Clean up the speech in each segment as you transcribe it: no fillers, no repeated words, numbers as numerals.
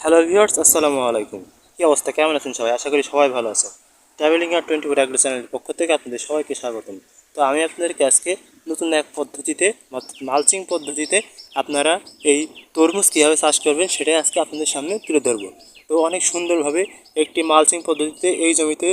Hello viewers, আসসালামু আলাইকুম। কী অবস্থা, কেমন আছেন সবাই? আশা করি সবাই ভালো আছেন। ট্রাভেলিং আর 24 এগ্রো চ্যানেলের পক্ষ থেকে আপনাদের সবাইকে স্বাগতম। তো আমি আপনাদেরকে আজকে নতুন এক পদ্ধতিতে মালচিং পদ্ধতিতে আপনারা এই তরমুজ কীভাবে চাষ করবেন সেটাই আজকে আপনাদের সামনে তুলে ধরবো। তো অনেক সুন্দরভাবে একটি মালচিং পদ্ধতিতে এই জমিতে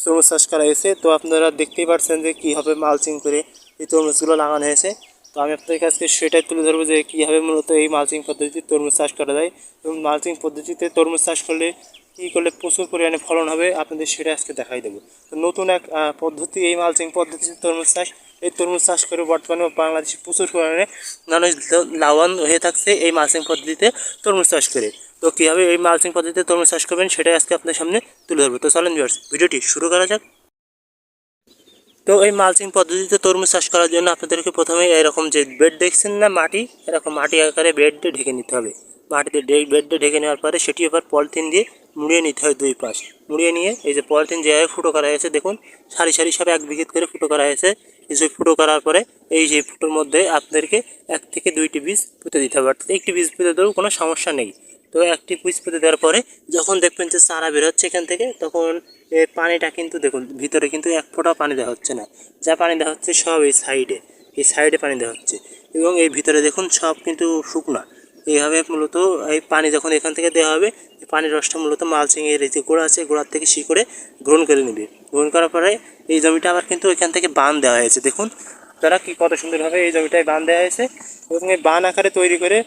তরমুজ চাষ করা হয়েছে। তো আপনারা দেখতেই পাচ্ছেন যে কীভাবে মালচিং করে এই তরমুজগুলো লাগানো হয়েছে। তো আমি আপনাদের কাছে সেটাই তুলে ধরবো যে কীভাবে মূলত এই মালচিং পদ্ধতিতে তরমুজ চাষ করা যায় এবং মালচিং পদ্ধতিতে তরমুজ চাষ করলে কী করলে প্রচুর পরিমাণে ফলন হবে আপনাদের সেটা আজকে দেখাই দেবো। তো নতুন এক পদ্ধতি এই মালচিং পদ্ধতিতে তরমুজ চাষ। এই তরমুজ চাষ করে বর্তমানে বাংলাদেশে প্রচুর পরিমাণে মানুষ লাভবান হয়ে থাকছে এই মালচিং পদ্ধতিতে তরমুজ চাষ করে। তো কীভাবে এই মালচিং পদ্ধতিতে তরমুজ চাষ করবেন সেটাই আজকে আপনাদের সামনে তুলে ধরবো। তো চলেন ভিউয়ার্স, ভিডিওটি শুরু করা যাক। তো এই মালচিং পদ্ধতিতে তরমুজ চাষ করার জন্য আপনাদেরকে প্রথমে এরকম যে বেড দেখছেন না, মাটি, এরকম মাটি আকারে বেড দিয়ে ঢেকে নিতে হবে। মাটিতে বেড দিয়ে ঢেকে নেওয়ার পরে সেটি এবার পলিথিন দিয়ে মুড়িয়ে নিতে হয় দুই পাশ। মুড়িয়ে নিয়ে এই যে পলিথিন জায়গায় ফুটো করা হয়েছে দেখুন, সারি সারি সব এক বিঘিত করে ফুটো করা হয়েছে। এই যে ফুটো করার পরে এই যে ফুটোর মধ্যে আপনাদেরকে 1 থেকে 2টি বীজ পুঁতে দিতে হবে, অর্থাৎ একটি বীজ পুঁতে দেওয়ার কোনো সমস্যা নেই। তো একটি বীজ পুঁতে দেওয়ার পরে যখন দেখবেন যে চারা বের হচ্ছে এখান থেকে, তখন এই পানিটা কিন্তু দেখুন ভিতরে কিন্তু এক ফোঁটাও পানি দেওয়া হচ্ছে না। যা পানি দেওয়া হচ্ছে সব এই সাইডে পানি দেওয়া হচ্ছে এবং এই ভিতরে দেখুন সব কিন্তু শুকনা। এইভাবে মূলত এই পানি যখন এখান থেকে দেওয়া হবে, এই পানির রসটা মূলত মালচিংয়ের এই যে গোড়া আছে, গোড়ার থেকে শিকড়ে গ্রহণ করে নেবে। গ্রহণ করার পরে এই জমিটা আবার কিন্তু এখান থেকে বান দেওয়া হয়েছে দেখুন তারা কি কত সুন্দরভাবে এই জমিটায় বান দেওয়া হয়েছে এবং এই বান আকারে তৈরি করে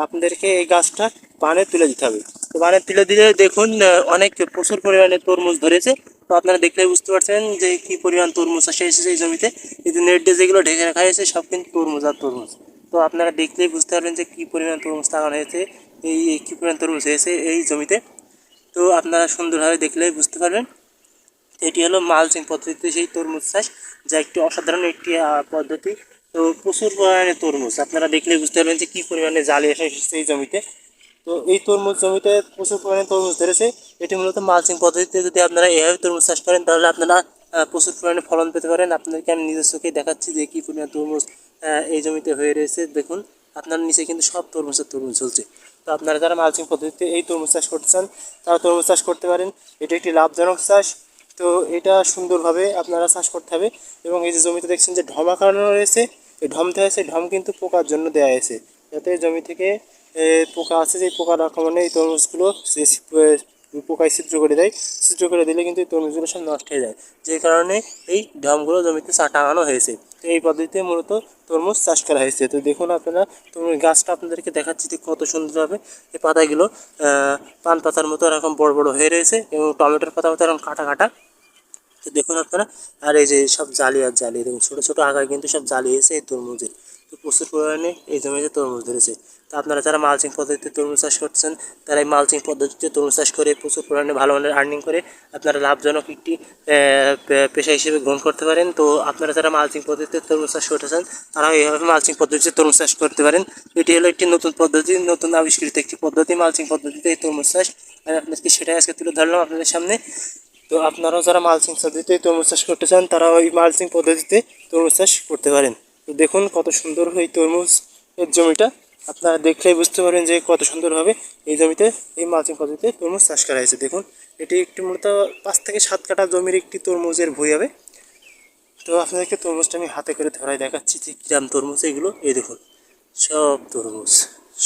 আপনাদেরকে এই গাছটা বানে তুলে দিতে হবে। তো বানে তুলে দিলে দেখুন অনেক প্রচুর পরিমাণে তরমুজ ধরেছে। তো আপনারা দেখলে বুঝতে পারছেন যে কি পরিমাণ তরমুজ আসে এসেছে এই জমিতে। এই যে নেট দিয়ে যেগুলো ঢেকে রাখা হয়েছে সব কিন্তু তরমুজ আর তরমুজ। তো আপনারা দেখলেই বুঝতে পারবেন যে কী পরিমাণ তরমুজ লাগানো হয়েছে, এই কী পরিমাণ তরমুজ হয়েছে এই জমিতে। তো আপনারা সুন্দরভাবে দেখলেই বুঝতে পারবেন। এটি হলো মালচিং পদ্ধতিতে সেই তরমুজ চাষ, যা একটি অসাধারণ একটি পদ্ধতি। তো প্রচুর পরিমাণে তরমুজ আপনারা দেখলেই বুঝতে পারবেন যে কী পরিমাণে জালি এসেছে এই জমিতে। তো এই তরমুজ জমিতে প্রচুর পরিমাণে তরমুজ ধরেছে। এটি মূলত মালচিং পদ্ধতিতে যদি আপনারা এভাবে তরমুজ চাষ করেন তাহলে আপনারা প্রচুর পরিমাণে ফলন পেতে পারেন। আপনাদেরকে আমি নিজের চোখেই দেখাচ্ছি যে কী পরিমাণ তরমুজ এই জমিতে হয়ে রয়েছে দেখুন। আপনার নিচে কিন্তু সব তরমুজ ঝুলছে। তো আপনারা যারা মালচিং পদ্ধতিতে এই তরমুজ চাষ করতে চান তারা তরমুজ চাষ করতে পারেন। এটি একটি লাভজনক চাষ। তো এটা সুন্দরভাবে আপনারা চাষ করতে হবে এবং এই যে জমিতে দেখছেন যে ঢম আঁকানো রয়েছে, এই ঢম দেওয়া হয়েছে, ঢম কিন্তু পোকার জন্য দেওয়া হয়েছে, যাতে জমি থেকে পোকা আছে যে পোকার আক্রমণে এই তরমুজগুলো পোকায় ছিদ্র করে দেয়। ছিদ্র করে দিলে কিন্তু এই তরমুজগুলো সব নষ্ট হয়ে যায়, যে কারণে এই ঢমগুলো জমিতে টাঙানো হয়েছে। তো এই পদ্ধতিতে মূলত তরমুজ চাষ করা হয়েছে। তো দেখুন আপনারা তরমুজ গাছটা আপনাদেরকে দেখাচ্ছি যে কত সুন্দরভাবে এই পাতাগুলো পান পাতার মতো এরকম বড় বড় হয়ে রয়েছে এবং টমেটোর পাতার মতো এরকম কাটা কাটা। তো দেখুন আপনারা, আর এই যে সব জালি আর জালি দেখুন, ছোটো ছোটো আগায় কিন্তু সব জালি এসে এই তরমুজের। তো প্রচুর পরিমাণে এই জমিতে তরমুজ ধরেছে। তো আপনারা যারা মালচিং পদ্ধতিতে তরমুজ চাষ করছেন তারা এই মালচিং পদ্ধতিতে তরমুজ চাষ করে প্রচুর পরিমাণে ভালো মানের আর্নিং করে আপনারা লাভজনক একটি পেশা হিসেবে গ্রহণ করতে পারেন। তো আপনারা যারা মালচিং পদ্ধতিতে তরমুজ চাষ করতেছেন তারা এইভাবে মালচিং পদ্ধতিতে তরমুজ চাষ করতে পারেন। এটি হলো একটি নতুন পদ্ধতি, নতুন আবিষ্কৃত একটি পদ্ধতি মালচিং পদ্ধতিতে এই তরমুজ চাষ। আমি আপনাদেরকে সেটাই আজকে তুলে ধরলাম আপনাদের সামনে। তো আপনারাও যারা মালচিং পদ্ধতিতে তরমুজ চাষ করতে চান তারা ওই মালচিং পদ্ধতিতে তরমুজ চাষ করতে পারেন। তো দেখুন কত সুন্দর এই তরমুজ এর জমিটা, আপনারা দেখলেই বুঝতে পারেন যে কত সুন্দরভাবে এই জমিতে এই মালচিং পদ্ধতিতে তরমুজ চাষ করা হয়েছে। দেখুন এটি একটি মূলত 5 থেকে 7 কাঠা জমির একটি তরমুজের ভুঁই হবে। তো আপনাদেরকে তরমুজটা আমি হাতে করে ধরাই দেখাচ্ছি যে কিরাম তরমুজ এগুলো। এই দেখুন সব তরমুজ,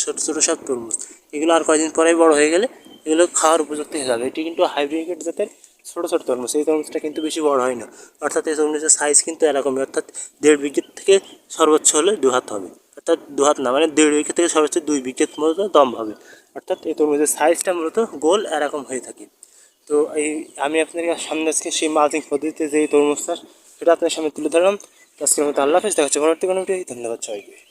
ছোটো ছোটো সব তরমুজ। এগুলো আর কয়েকদিন পরেই বড় হয়ে গেলে এগুলো খাওয়ার উপযুক্ত হয়ে যাবে। এটি কিন্তু হাইব্রিড জাতের ছোটো ছোটো তরমুজ। এই তরমুজটা কিন্তু বেশি বড় হয় না, অর্থাৎ এই তরমুজের সাইজ কিন্তু এরকমই, অর্থাৎ 1.5 বিঘের থেকে সর্বোচ্চ হলে 2 হাত হবে। অর্থাৎ 2 হাত না, মানে 1.5 বিঘা থেকে সর্বোচ্চ 2 বিঘের মতো দম হবে। অর্থাৎ এই তরমুজের সাইজটা মূলত গোল এরকম হয়ে থাকে। তো এই আমি আপনাদের সামনে আজকে সেই মালচিং পদ্ধতিতে যে তরমুজ চাষ সেটা আপনার সামনে তুলে ধরলাম। আজকের মতো আল্লাহ হাফেজ, দেখা হচ্ছে পরবর্তী কোনো ভিডিও। ধন্যবাদ সবাইকে।